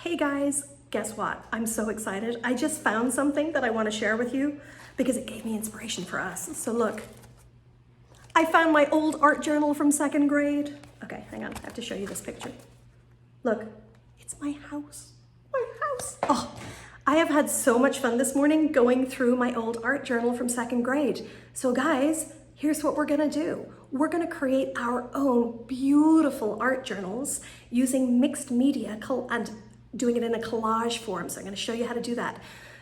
Hey guys, guess what? I'm so excited. I just found something that I want to share with you because it gave me inspiration for us. So look, I found my old art journal from second grade. Okay, hang on, I have to show you this picture. Look, it's my house, my house. Oh, I have had so much fun this morning going through my old art journal from second grade. So guys, here's what we're gonna do. We're gonna create our own beautiful art journals using mixed media and doing it in a collage form. So I'm gonna show you how to do that.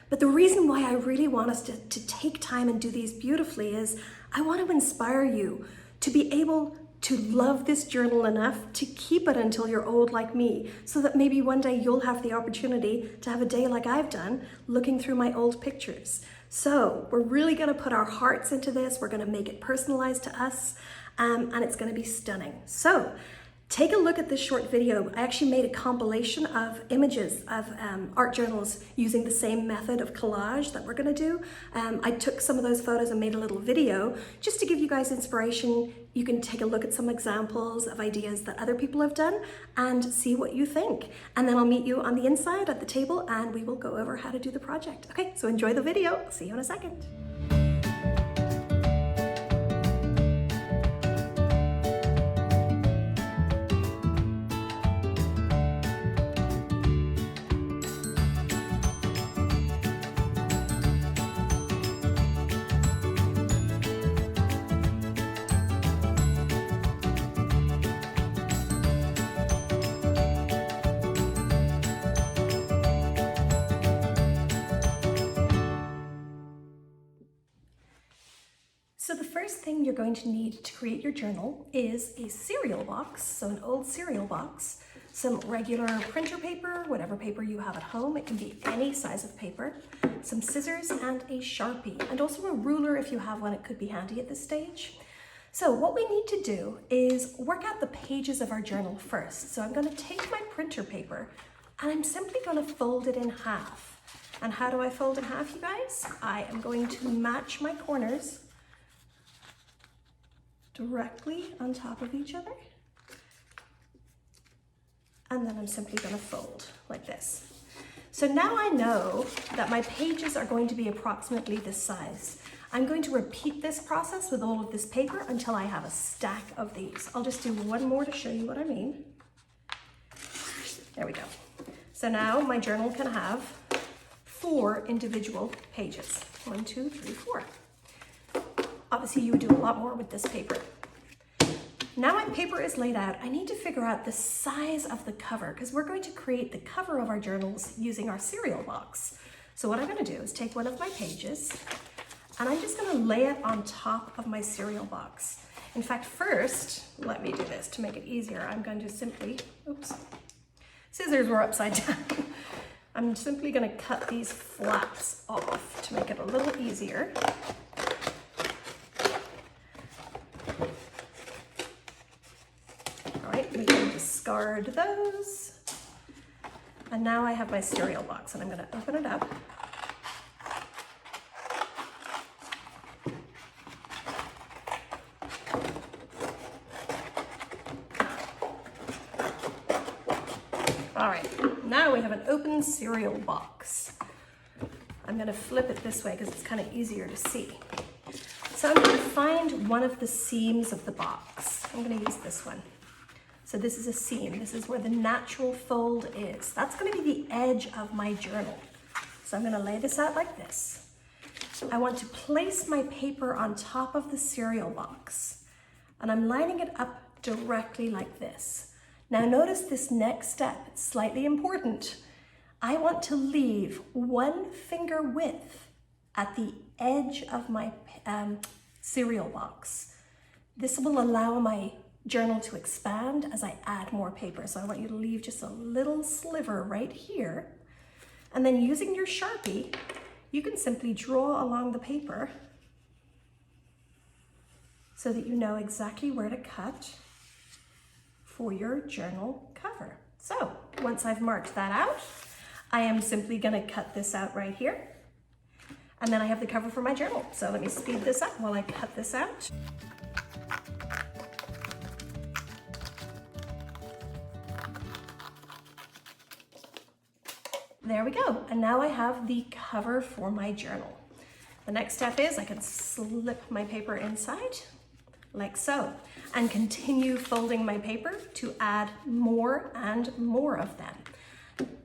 But the reason why I really want us to take time and do these beautifully is I want to inspire you to be able to love this journal enough to keep it until you're old like me, so that maybe one day you'll have the opportunity to have a day like I've done, looking through my old pictures. So we're really gonna put our hearts into this. We're gonna make it personalized to us, and it's gonna be stunning. So take a look at this short video. I actually made a compilation of images of art journals using the same method of collage that we're gonna do. I took some of those photos and made a little video just to give you guys inspiration. You can take a look at some examples of ideas that other people have done and see what you think. And then I'll meet you on the inside at the table and we will go over how to do the project. Okay, so enjoy the video. See you in a second. So the first thing you're going to need to create your journal is a cereal box, so an old cereal box, some regular printer paper, whatever paper you have at home, it can be any size of paper, some scissors and a Sharpie, and also a ruler if you have one, it could be handy at this stage. So what we need to do is work out the pages of our journal first. So I'm going to take my printer paper and I'm simply going to fold it in half. And how do I fold in half, you guys? I am going to match my corners directly on top of each other. And then I'm simply going to fold like this. So now I know that my pages are going to be approximately this size. I'm going to repeat this process with all of this paper until I have a stack of these. I'll just do one more to show you what I mean. There we go. So now my journal can have 4 individual pages. 1, 2, 3, 4. Obviously you would do a lot more with this paper. Now my paper is laid out, I need to figure out the size of the cover because we're going to create the cover of our journals using our cereal box. So what I'm going to do is take one of my pages and I'm just going to lay it on top of my cereal box. In fact, first, let me do this to make it easier. I'm going to simply, oops, scissors were upside down. I'm simply going to cut these flaps off to make it a little easier. We can discard those. And now I have my cereal box and I'm going to open it up. All right, now we have an open cereal box. I'm going to flip it this way because it's kind of easier to see. So I'm going to find one of the seams of the box. I'm going to use this one. So this is a seam. This is where the natural fold is. That's going to be the edge of my journal. So I'm going to lay this out like this. I want to place my paper on top of the cereal box. And I'm lining it up directly like this. Now notice this next step. It's slightly important. I want to leave 1 finger width at the edge of my cereal box. This will allow my journal to expand as I add more paper. So I want you to leave just a little sliver right here. And then using your Sharpie, you can simply draw along the paper so that you know exactly where to cut for your journal cover. So once I've marked that out, I am simply going to cut this out right here. And then I have the cover for my journal. So let me speed this up while I cut this out. there we go. And now I have the cover for my journal. The next step is I can slip my paper inside like so and continue folding my paper to add more and more of them.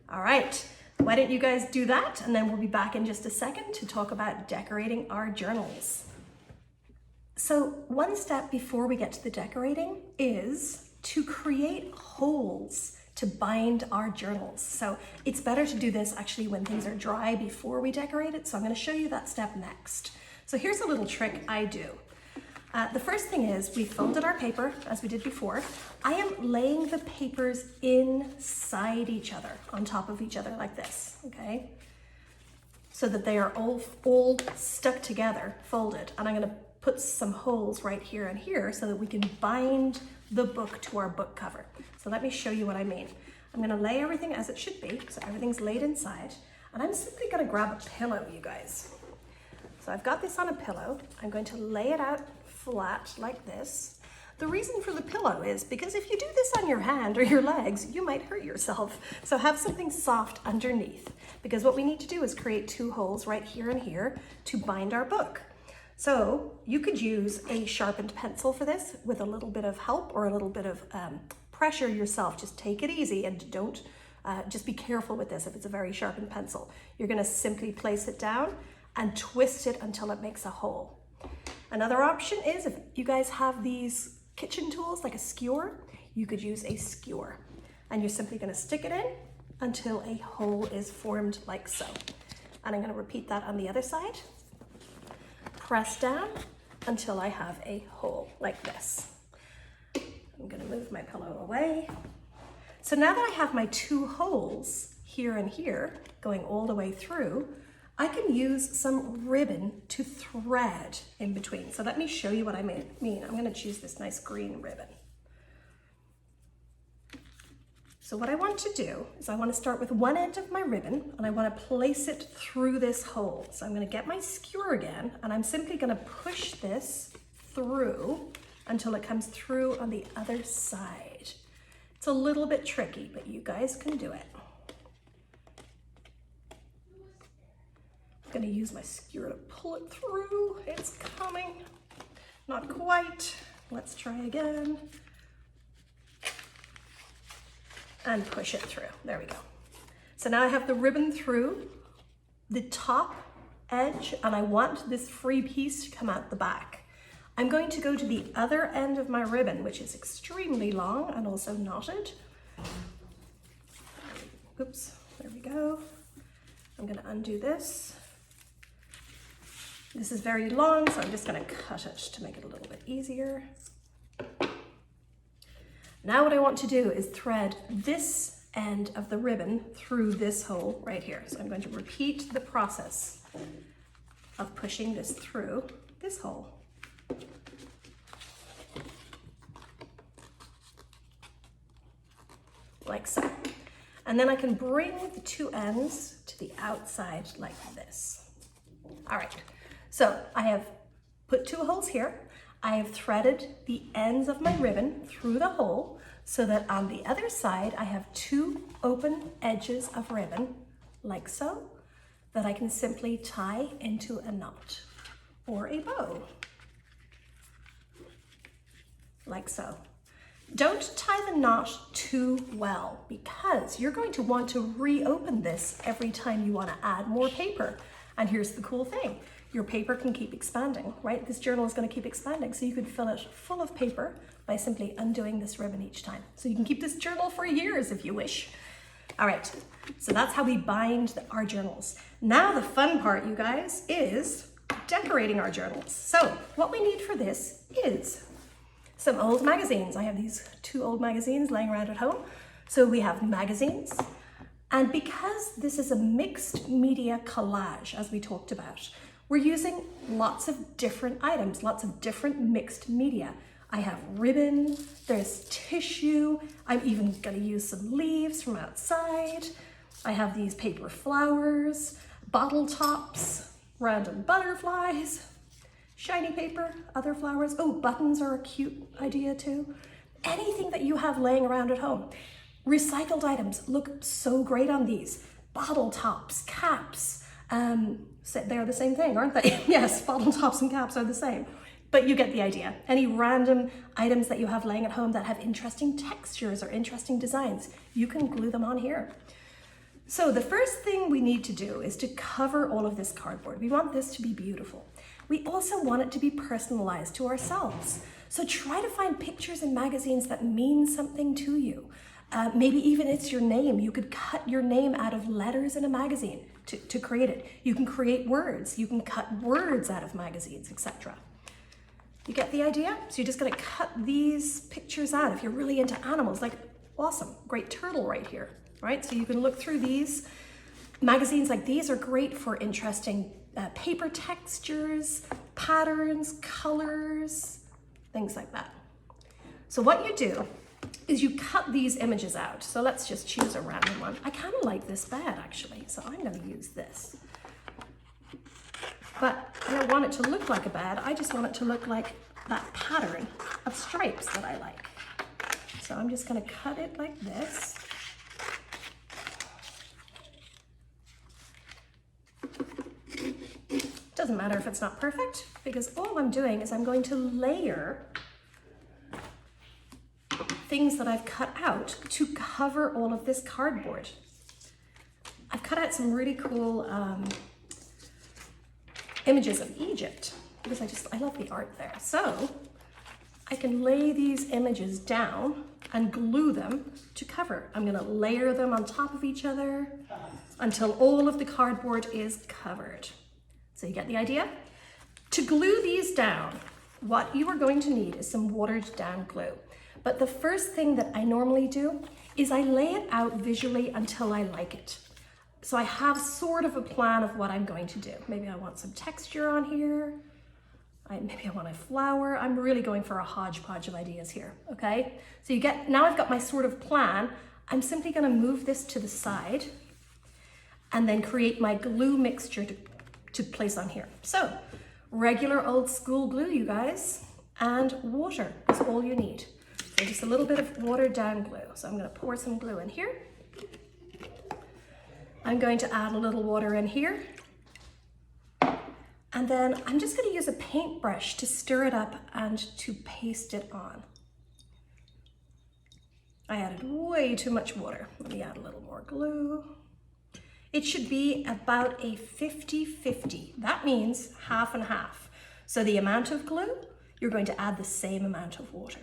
All right, why don't you guys do that? And then we'll be back in just a second to talk about decorating our journals. So one step before we get to the decorating is to create holes to bind our journals. So it's better to do this actually when things are dry before we decorate it. So I'm going to show you that step next. So here's a little trick I do. The first thing is we folded our paper as we did before. I am laying the papers inside each other, on top of each other like this, okay? So that they are all stuck together, folded. And I'm going to put some holes right here and here so that we can bind the book to our book cover. So let me show you what I mean. I'm going to lay everything as it should be, so everything's laid inside, and I'm simply going to grab a pillow, you guys. So I've got this on a pillow. I'm going to lay it out flat like this. The reason for the pillow is because if you do this on your hand or your legs, you might hurt yourself. So have something soft underneath, because what we need to do is create two holes right here and here to bind our book. So you could use a sharpened pencil for this with a little bit of help or a little bit of pressure yourself. Just take it easy and don't, just be careful with this if it's a very sharpened pencil. You're gonna simply place it down and twist it until it makes a hole. Another option is if you guys have these kitchen tools like a skewer, you could use a skewer. And you're simply gonna stick it in until a hole is formed like so. And I'm gonna repeat that on the other side. Press down until I have a hole like this. I'm gonna move my pillow away. So now that I have my two holes here and here going all the way through, I can use some ribbon to thread in between. So let me show you what I mean. I'm gonna choose this nice green ribbon. So what I want to do is I want to start with one end of my ribbon and I want to place it through this hole. So I'm going to get my skewer again and I'm simply going to push this through until it comes through on the other side. It's a little bit tricky, but you guys can do it. I'm going to use my skewer to pull it through. It's coming. Not quite. Let's try again. And push it through. There we go. So now I have the ribbon through the top edge and I want this free piece to come out the back. I'm going to go to the other end of my ribbon, which is extremely long and also knotted. Oops, there we go. I'm going to undo this. This is very long, so I'm just going to cut it to make it a little bit easier. Now what I want to do is thread this end of the ribbon through this hole right here. So I'm going to repeat the process of pushing this through this hole. Like so. And then I can bring the two ends to the outside like this. All right, so I have put two holes here. I have threaded the ends of my ribbon through the hole so that on the other side I have two open edges of ribbon, like so, that I can simply tie into a knot or a bow, like so. Don't tie the knot too well because you're going to want to reopen this every time you want to add more paper. And here's the cool thing. Your paper can keep expanding, right? This journal is going to keep expanding, so you could fill it full of paper by simply undoing this ribbon each time. So you can keep this journal for years if you wish. All right, so that's how we bind our journals. Now the fun part, you guys, is decorating our journals. So what we need for this is some old magazines. I have these two old magazines laying around at home. So we have magazines. And because this is a mixed media collage, as we talked about, we're using lots of different items, lots of different mixed media. I have ribbon, there's tissue, I'm even gonna use some leaves from outside. I have these paper flowers, bottle tops, random butterflies, shiny paper, other flowers. Oh, buttons are a cute idea too. Anything that you have laying around at home. Recycled items look so great on these. bottle tops, caps. They're the same thing, aren't they? Yes, bottle tops and caps are the same. But you get the idea. Any random items that you have laying at home that have interesting textures or interesting designs, you can glue them on here. So the first thing we need to do is to cover all of this cardboard. We want this to be beautiful. We also want it to be personalized to ourselves. So try to find pictures in magazines that mean something to you. Maybe even it's your name. You could cut your name out of letters in a magazine to create it. You can create words. You can cut words out of magazines, etc. You get the idea? So you're just gonna cut these pictures out. If you're really into animals, like awesome, great turtle right here, right? So you can look through these. Magazines like these are great for interesting paper textures, patterns, colors, things like that. So what you do is you cut these images out. So let's just choose a random one. I kind of like this bed actually, so I'm gonna use this. But I don't want it to look like a bed, I just want it to look like that pattern of stripes that I like. So I'm just gonna cut it like this. Doesn't matter if it's not perfect, because all I'm doing is I'm going to layer things that I've cut out to cover all of this cardboard. I've cut out some really cool images of Egypt because I love the art there. So I can lay these images down and glue them to cover. I'm gonna layer them on top of each other until all of the cardboard is covered. So you get the idea? To glue these down, what you are going to need is some watered down glue. But the first thing that I normally do is I lay it out visually until I like it. So I have sort of a plan of what I'm going to do. Maybe I want some texture on here. Maybe I want a flower. I'm really going for a hodgepodge of ideas here, okay? So now I've got my sort of plan. I'm simply gonna move this to the side and then create my glue mixture to place on here. So regular old school glue, you guys, and water is all you need. So just a little bit of watered down glue. So I'm gonna pour some glue in here. I'm going to add a little water in here. And then I'm just gonna use a paintbrush to stir it up and to paste it on. I added way too much water. Let me add a little more glue. It should be about a 50-50. That means half and half. So the amount of glue, you're going to add the same amount of water.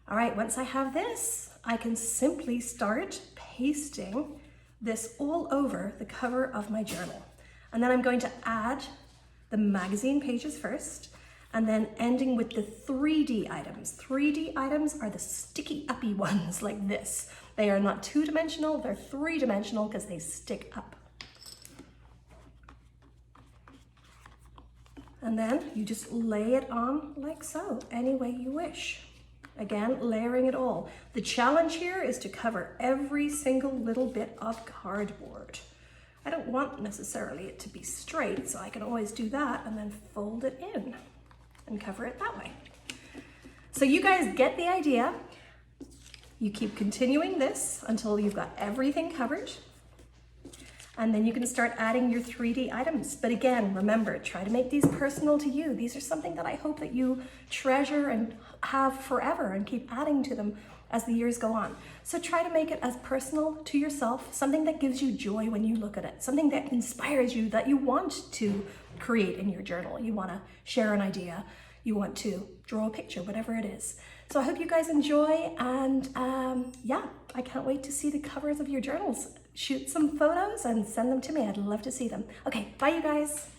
All right, once I have this, I can simply start pasting this all over the cover of my journal. And then I'm going to add the magazine pages first, and then ending with the 3D items. 3D items are the sticky uppy ones like this. They are not two-dimensional, they're three-dimensional because they stick up. And then you just lay it on like so, any way you wish. Again, layering it all. The challenge here is to cover every single little bit of cardboard. I don't want necessarily it to be straight, so I can always do that and then fold it in and cover it that way. So you guys get the idea. You keep continuing this until you've got everything covered. And then you can start adding your 3D items. But again, remember, try to make these personal to you. These are something that I hope that you treasure and have forever and keep adding to them as the years go on. So try to make it as personal to yourself, something that gives you joy when you look at it, something that inspires you, that you want to create in your journal. You want to share an idea, you want to draw a picture, whatever it is. So I hope you guys enjoy, and yeah, I can't wait to see the covers of your journals. Shoot some photos and send them to me. I'd love to see them. Okay, bye you guys.